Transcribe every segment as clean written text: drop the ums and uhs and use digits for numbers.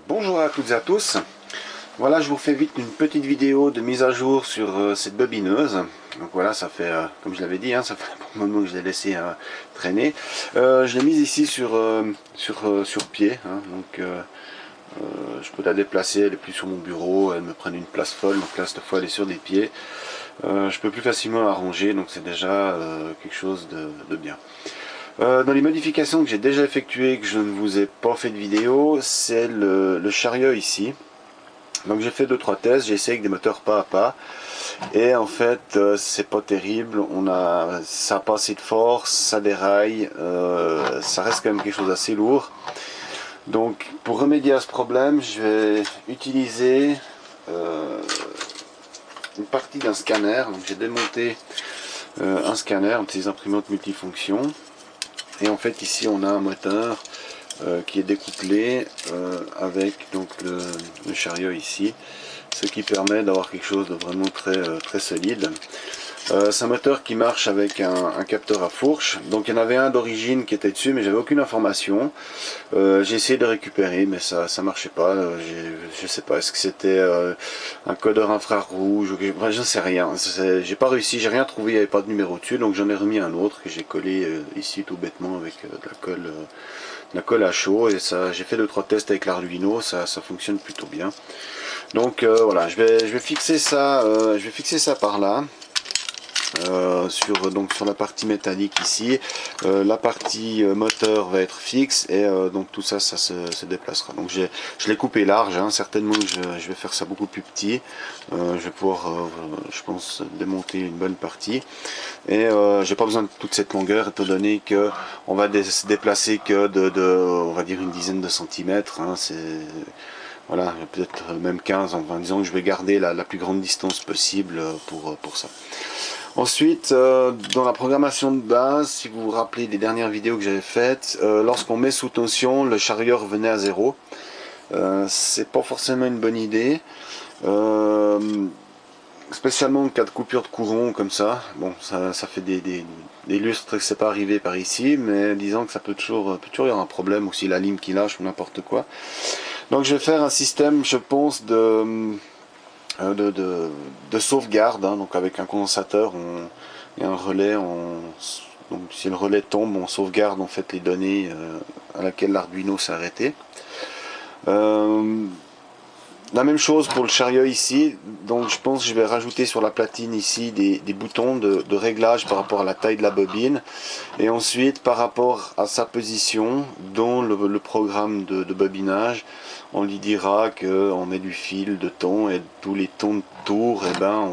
Bonjour à toutes et à tous. Voilà, je vous fais vite une petite vidéo de mise à jour sur cette bobineuse. Donc voilà, ça fait, comme je l'avais dit, ça fait un bon moment que je l'ai laissé traîner. Je l'ai mise ici sur pied, donc je peux la déplacer, elle est plus sur mon bureau, elle me prend une place folle, donc là cette fois elle est sur des pieds. Je peux plus facilement la ranger, donc c'est déjà quelque chose de bien. Dans les modifications que j'ai déjà effectuées, que je ne vous ai pas fait de vidéo, c'est le chariot ici. Donc j'ai fait 2-3 tests, j'ai essayé avec des moteurs pas à pas, et en fait c'est pas terrible, ça n'a pas assez de force, ça déraille, ça reste quand même quelque chose d'assez lourd. Donc pour remédier à ce problème, je vais utiliser une partie d'un scanner. Donc j'ai démonté un scanner, des imprimantes multifonctions. Et en fait ici on a un moteur qui est découplé avec donc le chariot ici, ce qui permet d'avoir quelque chose de vraiment très solide. C'est un moteur qui marche avec un capteur à fourche. Donc il y en avait un d'origine qui était dessus, mais j'avais aucune information. J'ai essayé de récupérer, mais ça marchait pas. Je sais pas, est-ce que c'était un codeur infrarouge ou enfin, je ne sais rien. J'ai pas réussi, j'ai rien trouvé, il n'y avait pas de numéro dessus, donc j'en ai remis un autre que j'ai collé ici tout bêtement avec de la colle à chaud. Et ça, j'ai fait 2-3 tests avec l'Arduino, ça fonctionne plutôt bien. Donc voilà, je vais fixer ça, par là. Sur la partie métallique ici, la partie moteur va être fixe, et donc tout ça se déplacera. Donc je l'ai coupé large, certainement je vais faire ça beaucoup plus petit. Je vais pouvoir je pense démonter une bonne partie, et j'ai pas besoin de toute cette longueur étant donné que on va se déplacer que on va dire une dizaine de centimètres, voilà, peut-être même 15, enfin disons que je vais garder la plus grande distance possible pour ça. Ensuite, dans la programmation de base, si vous vous rappelez des dernières vidéos que j'avais faites, lorsqu'on met sous tension, le chariot revenait à 0. C'est pas forcément une bonne idée, spécialement en cas de coupure de courant comme ça. Bon, ça fait des lustres que c'est pas arrivé par ici, mais disons que ça peut toujours y avoir un problème, ou si la lime qui lâche ou n'importe quoi. Donc je vais faire un système, je pense, de sauvegarde, donc avec un condensateur et un relais. Donc si le relais tombe, on sauvegarde en fait les données à laquelle l'Arduino s'est arrêté. La même chose pour le chariot ici. Donc je pense que je vais rajouter sur la platine ici des boutons de réglage par rapport à la taille de la bobine, et ensuite par rapport à sa position dans le programme de bobinage, on lui dira qu'on met du fil de ton, et tous les tons de tour, et ben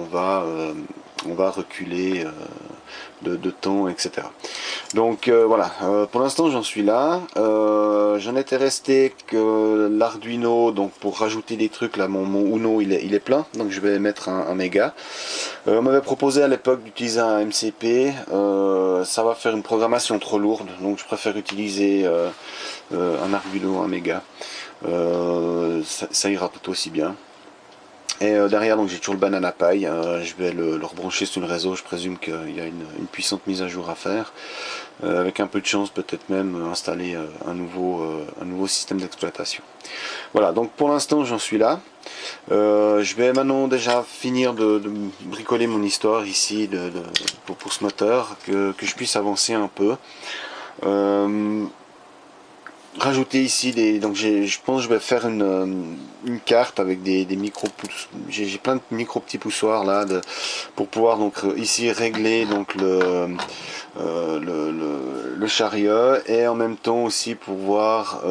on va reculer de temps, etc. Donc voilà, pour l'instant j'en suis là. J'en étais resté que l'Arduino, donc pour rajouter des trucs, là mon Uno il est plein, donc je vais mettre un méga. On m'avait proposé à l'époque d'utiliser un MCP, ça va faire une programmation trop lourde, donc je préfère utiliser un Arduino, un méga. Ça ira tout aussi bien. Et derrière, donc j'ai toujours le Banana Pi, je vais le rebrancher sur le réseau. Je présume qu'il y a une puissante mise à jour à faire, avec un peu de chance peut-être même installer un nouveau système d'exploitation. Voilà, donc pour l'instant j'en suis là. Je vais maintenant déjà finir de bricoler mon histoire ici pour ce moteur, que je puisse avancer un peu. Rajouter ici donc je pense que je vais faire une carte avec des micro pouces. J'ai plein de micro petits poussoirs là pour pouvoir donc ici régler donc le chariot, et en même temps aussi pouvoir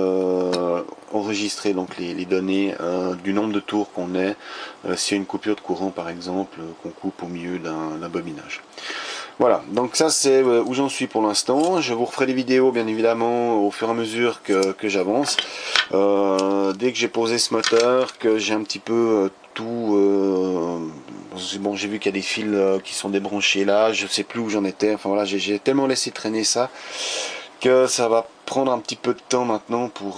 enregistrer donc les données du nombre de tours qu'on est, s'il y a une coupure de courant par exemple, qu'on coupe au milieu d'un bobinage. Voilà, donc ça c'est où j'en suis pour l'instant. Je vous referai des vidéos bien évidemment au fur et à mesure que j'avance. Dès que j'ai posé ce moteur, que j'ai un petit peu tout... bon, j'ai vu qu'il y a des fils qui sont débranchés là, je sais plus où j'en étais. Enfin voilà, j'ai tellement laissé traîner ça que ça va prendre un petit peu de temps maintenant pour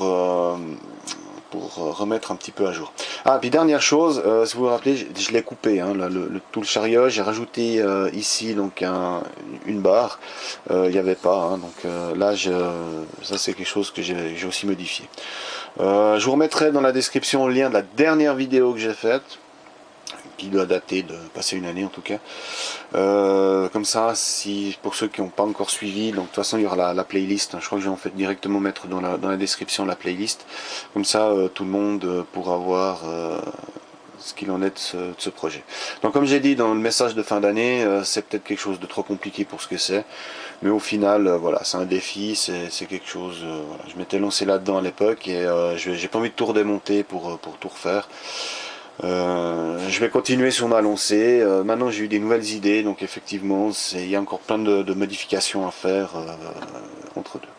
remettre un petit peu à jour. Ah, puis dernière chose, si vous vous rappelez, je l'ai coupé, là, tout le chariot, j'ai rajouté ici donc une barre, il n'y avait pas, donc là ça c'est quelque chose que j'ai aussi modifié. Je vous remettrai dans la description le lien de la dernière vidéo que j'ai faite, qui doit dater de passer une année en tout cas. Comme ça, si pour ceux qui n'ont pas encore suivi, donc de toute façon il y aura la playlist, je crois que je vais en fait directement mettre dans la description la playlist, comme ça tout le monde pourra voir ce qu'il en est de ce projet. Donc comme j'ai dit dans le message de fin d'année, c'est peut-être quelque chose de trop compliqué pour ce que c'est, mais au final voilà, c'est un défi, c'est quelque chose, voilà. Je m'étais lancé là-dedans à l'époque et j'ai pas envie de tout redémonter pour tout refaire. Je vais continuer sur ma lancée. Maintenant j'ai eu des nouvelles idées, donc effectivement il y a encore plein de modifications à faire entre deux.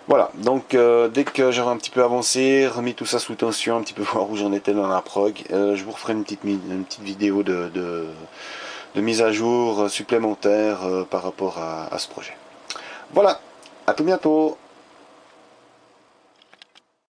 Voilà, donc dès que j'aurai un petit peu avancé, remis tout ça sous tension, un petit peu voir où j'en étais dans la prog, je vous referai une petite vidéo de mise à jour supplémentaire par rapport à ce projet. Voilà, à tout bientôt.